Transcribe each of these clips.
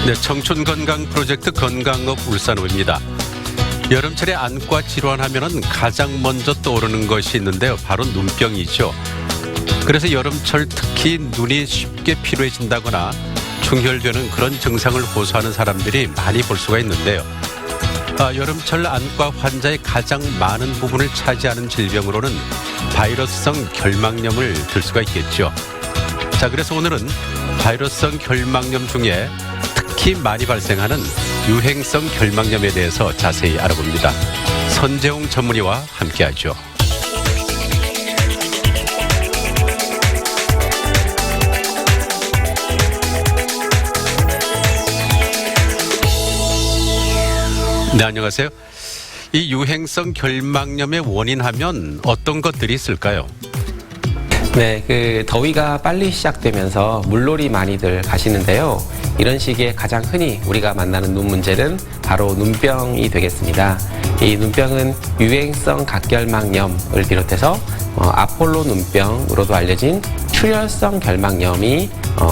네, 청춘 건강 프로젝트 건강업 울산호입니다. 여름철에 안과 질환하면은 가장 먼저 떠오르는 것이 있는데요. 바로 눈병이죠. 그래서 여름철 특히 눈이 쉽게 피로해진다거나 충혈되는 그런 증상을 호소하는 사람들이 많이 볼 수가 있는데요. 여름철 안과 환자의 가장 많은 부분을 차지하는 질병으로는 바이러스성 결막염을 들 수가 있겠죠. 자, 그래서 오늘은 바이러스성 결막염 중에 특히 많이 발생하는 유행성 결막염에 대해서 자세히 알아봅니다. 선재웅 전문의와 함께하죠. 네, 안녕하세요. 이 유행성 결막염의 원인하면 어떤 것들이 있을까요? 네, 더위가 빨리 시작되면서 물놀이 많이들 가시는데요. 이런 시기에 가장 흔히 우리가 만나는 눈 문제는 바로 눈병이 되겠습니다. 이 눈병은 유행성 각결막염을 비롯해서 아폴로 눈병으로도 알려진 출혈성 결막염이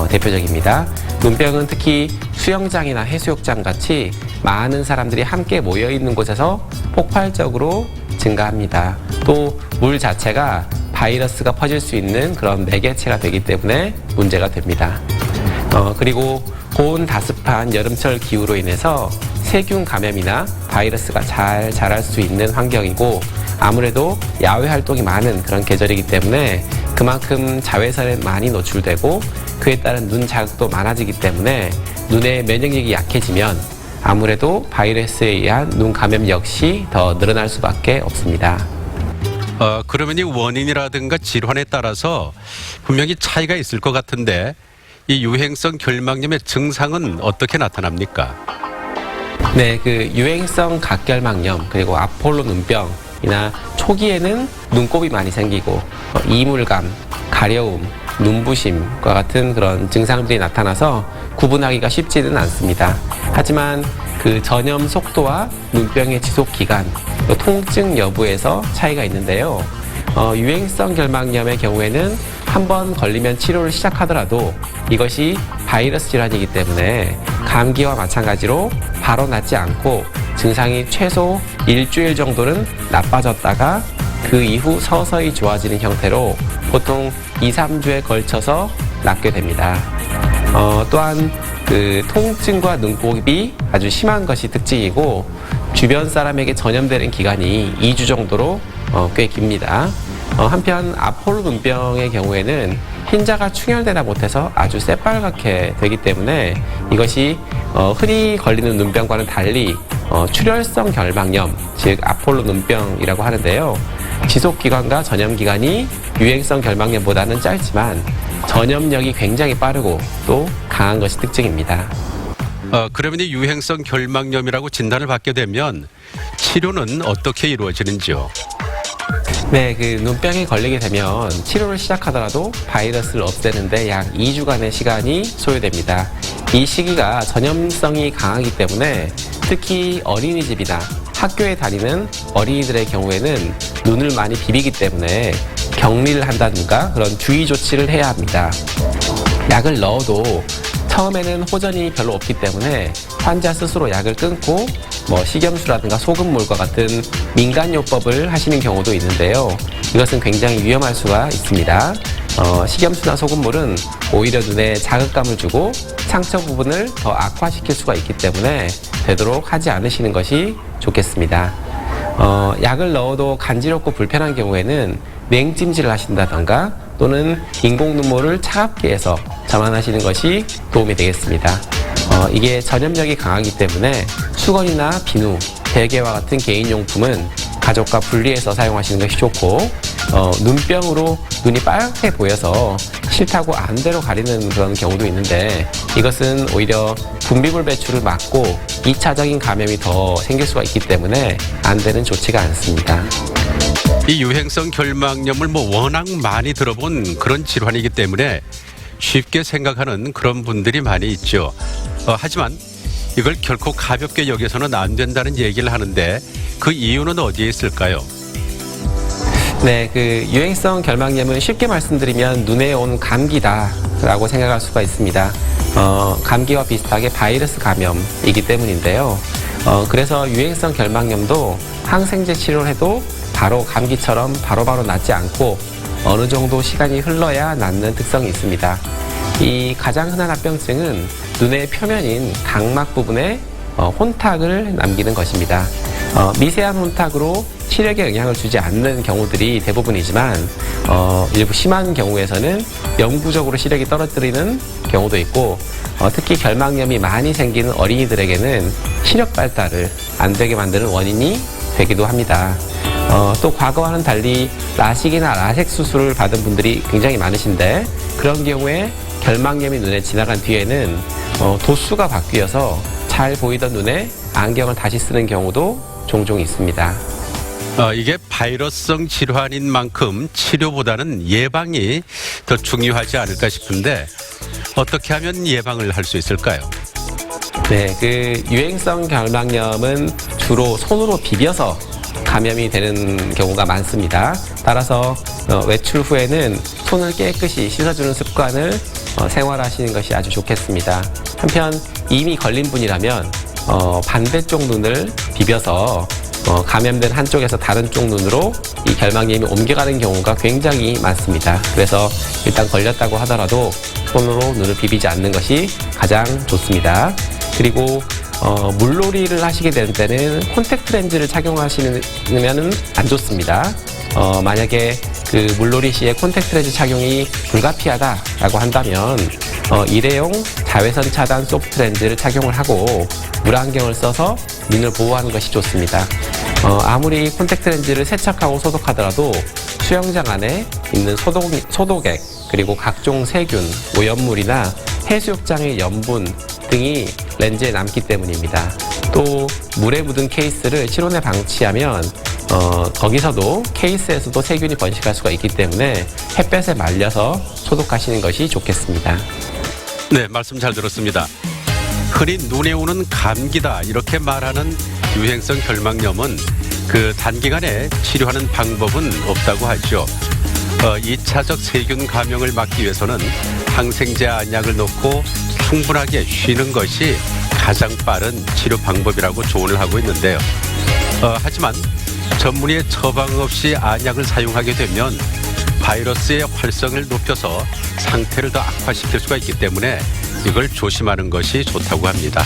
대표적입니다. 눈병은 특히 수영장이나 해수욕장 같이 많은 사람들이 함께 모여 있는 곳에서 폭발적으로 증가합니다. 또 물 자체가 바이러스가 퍼질 수 있는 그런 매개체가 되기 때문에 문제가 됩니다. 그리고 고온 다습한 여름철 기후로 인해서 세균 감염이나 바이러스가 잘 자랄 수 있는 환경이고, 아무래도 야외 활동이 많은 그런 계절이기 때문에 그만큼 자외선에 많이 노출되고 그에 따른 눈 자극도 많아지기 때문에 눈의 면역력이 약해지면 아무래도 바이러스에 의한 눈 감염 역시 더 늘어날 수밖에 없습니다. 그러면 이 원인이라든가 질환에 따라서 분명히 차이가 있을 것 같은데 이 유행성 결막염의 증상은 어떻게 나타납니까? 네, 유행성 각결막염 그리고 아폴로 눈병이나 초기에는 눈곱이 많이 생기고 이물감, 가려움, 눈부심과 같은 그런 증상들이 나타나서 구분하기가 쉽지는 않습니다. 하지만 전염 속도와 눈병의 지속 기간, 또 통증 여부에서 차이가 있는데요. 유행성 결막염의 경우에는 한번 걸리면 치료를 시작하더라도 이것이 바이러스 질환이기 때문에 감기와 마찬가지로 바로 낫지 않고 증상이 최소 일주일 정도는 나빠졌다가 그 이후 서서히 좋아지는 형태로 보통 2, 3주에 걸쳐서 낫게 됩니다. 또한 통증과 눈곱이 아주 심한 것이 특징이고, 주변 사람에게 전염되는 기간이 2주 정도로 꽤 깁니다. 한편 아폴로 눈병의 경우에는 흰자가 충혈되다 못해서 아주 새빨갛게 되기 때문에 이것이 흔히 걸리는 눈병과는 달리 출혈성 결막염, 즉 아폴로 눈병이라고 하는데요. 지속기간과 전염기간이 유행성 결막염보다는 짧지만 전염력이 굉장히 빠르고 또 강한 것이 특징입니다. 그러면 이 유행성 결막염이라고 진단을 받게 되면 치료는 어떻게 이루어지는지요? 네, 눈병에 걸리게 되면 치료를 시작하더라도 바이러스를 없애는데 약 2주간의 시간이 소요됩니다. 이 시기가 전염성이 강하기 때문에 특히 어린이집이나 학교에 다니는 어린이들의 경우에는 눈을 많이 비비기 때문에 격리를 한다든가 그런 주의 조치를 해야 합니다. 약을 넣어도 처음에는 호전이 별로 없기 때문에 환자 스스로 약을 끊고 식염수라든가 소금물과 같은 민간요법을 하시는 경우도 있는데요. 이것은 굉장히 위험할 수가 있습니다. 식염수나 소금물은 오히려 눈에 자극감을 주고 상처 부분을 더 악화시킬 수가 있기 때문에 되도록 하지 않으시는 것이 좋겠습니다. 약을 넣어도 간지럽고 불편한 경우에는 냉찜질을 하신다던가 또는 인공 눈물을 차갑게 해서 전환하시는 것이 도움이 되겠습니다. 이게 전염력이 강하기 때문에 수건이나 비누, 베개와 같은 개인용품은 가족과 분리해서 사용하시는 것이 좋고, 눈병으로 눈이 빨갛게 보여서 싫다고 안대로 가리는 그런 경우도 있는데 이것은 오히려 분비물 배출을 막고 2차적인 감염이 더 생길 수가 있기 때문에 안대는 좋지가 않습니다. 이 유행성 결막염을 워낙 많이 들어본 그런 질환이기 때문에 쉽게 생각하는 그런 분들이 많이 있죠. 하지만 이걸 결코 가볍게 여겨서는 안 된다는 얘기를 하는데 그 이유는 어디에 있을까요? 네, 유행성 결막염은 쉽게 말씀드리면 눈에 온 감기다라고 생각할 수가 있습니다. 감기와 비슷하게 바이러스 감염이기 때문인데요. 그래서 유행성 결막염도 항생제 치료를 해도 바로 감기처럼 바로바로 낫지 않고 어느 정도 시간이 흘러야 낫는 특성이 있습니다. 이 가장 흔한 합병증은 눈의 표면인 각막 부분에 혼탁을 남기는 것입니다. 미세한 혼탁으로 시력에 영향을 주지 않는 경우들이 대부분이지만 일부 심한 경우에서는 영구적으로 시력이 떨어뜨리는 경우도 있고 특히 결막염이 많이 생기는 어린이들에게는 시력 발달을 안 되게 만드는 원인이 되기도 합니다. 또 과거와는 달리 라식이나 라섹 수술을 받은 분들이 굉장히 많으신데 그런 경우에 결막염이 눈에 지나간 뒤에는 도수가 바뀌어서 잘 보이던 눈에 안경을 다시 쓰는 경우도 종종 있습니다. 이게 바이러스성 질환인 만큼 치료보다는 예방이 더 중요하지 않을까 싶은데 어떻게 하면 예방을 할 수 있을까요? 네, 그 유행성 결막염은 주로 손으로 비벼서 감염이 되는 경우가 많습니다. 따라서 외출 후에는 손을 깨끗이 씻어주는 습관을 생활하시는 것이 아주 좋겠습니다. 한편 이미 걸린 분이라면 반대쪽 눈을 비벼서 감염된 한쪽에서 다른 쪽 눈으로 이 결막염이 옮겨가는 경우가 굉장히 많습니다. 그래서 일단 걸렸다고 하더라도 손으로 눈을 비비지 않는 것이 가장 좋습니다. 그리고 물놀이를 하시게 될 때는 콘택트 렌즈를 착용하시면 안 좋습니다. 만약에 그 물놀이 시에 콘택트 렌즈 착용이 불가피하다라고 한다면 일회용 자외선 차단 소프트 렌즈를 착용을 하고 물안경을 써서 눈을 보호하는 것이 좋습니다. 아무리 콘택트 렌즈를 세척하고 소독하더라도 수영장 안에 있는 소독액 그리고 각종 세균, 오염물이나 해수욕장의 염분 등이 렌즈에 남기 때문입니다. 또 물에 묻은 케이스를 실온에 방치하면 거기서도 케이스에서도 세균이 번식할 수가 있기 때문에 햇볕에 말려서 소독하시는 것이 좋겠습니다. 네, 말씀 잘 들었습니다. 흔히 눈에 오는 감기다 이렇게 말하는 유행성 결막염은 그 단기간에 치료하는 방법은 없다고 하죠. 2차적 세균 감염을 막기 위해서는 항생제 안약을 놓고 충분하게 쉬는 것이 가장 빠른 치료 방법이라고 조언을 하고 있는데요. 하지만 전문의의 처방 없이 안약을 사용하게 되면 바이러스의 활성을 높여서 상태를 더 악화시킬 수가 있기 때문에 이걸 조심하는 것이 좋다고 합니다.